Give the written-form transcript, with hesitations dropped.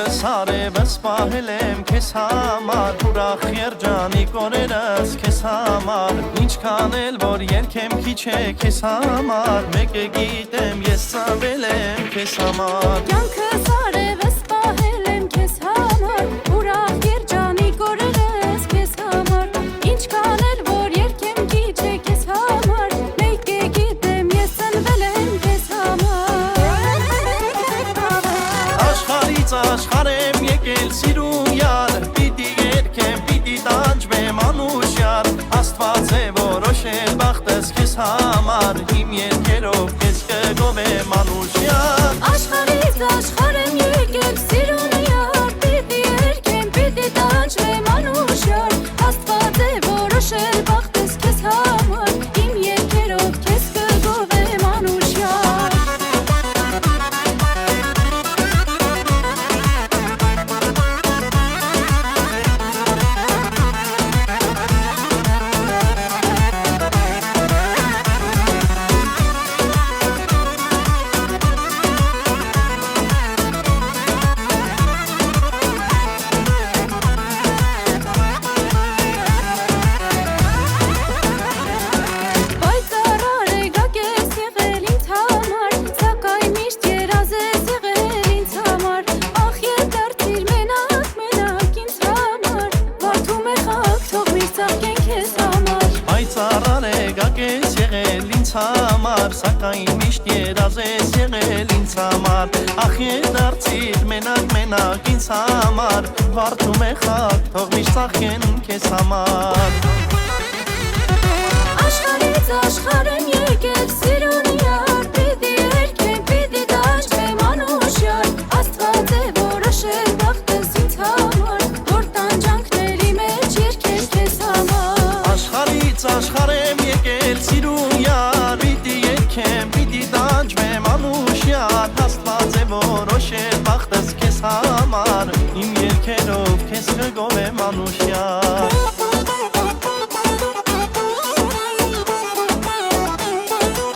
Ինքս արևս պահել եմ քեզ համար Ուրախ երջանիկ օրերս քեզ համար Ինչքան էլ որ երգեմ քիչ է քեզ համար Մեկ է գիտեմ ես ծնվել եմ քեզ համար Կյանքս արևս պահել եմ քեզ համար Ուրախ երջանիկ օրերս քեզ համար Ինչքան էլ որ երգեմ քիչ է քեզ համար Մեկ է գիտեմ ես ծնվել եմ քեզ համար Աշխարհից աշխարհ եմ եկել սիրուն յար Պիտի երգեմ, պիտի տանջվեմ անուշյար Աստված է որոշել բախտս քեզ համար Իմ երգերով քեզ կգովեմ անուշյար Աշխարհից աշխարհ եմ եկել սիրուն յար Պիտի երգեմ, պիտի տանջվեմ անուշյար Աստված է որոշել բախտս քեզ համար Իմ երգերով քեզ կգովեմ անուշյար Պայծառար եկակ ես եղել ինձ համար Սակայն միշտ երազ ես եղել ինձ համար Ախ ետարցիր մենակ ինձ համար Վարդում է խակ, թող միշտ ծաղկեն քեզ համար Աշխարհից աշխարհ եմ եկել սիրուն յար Պիտի երգեմ, պիտի տանջվեմ անուշյար Աստված է որոշել բախտս ինձ համար Որ տանջանքների մեջ երգեմ քեզ համար Աշխարհից աշխարհ եմ եկել սիրուն յար Պիտի երգեմ, պիտի տանջվեմ անուշյար Աստված է որոշել բախտս քեզ համար Իմ երգերով քեզ կգովեմ անուշյար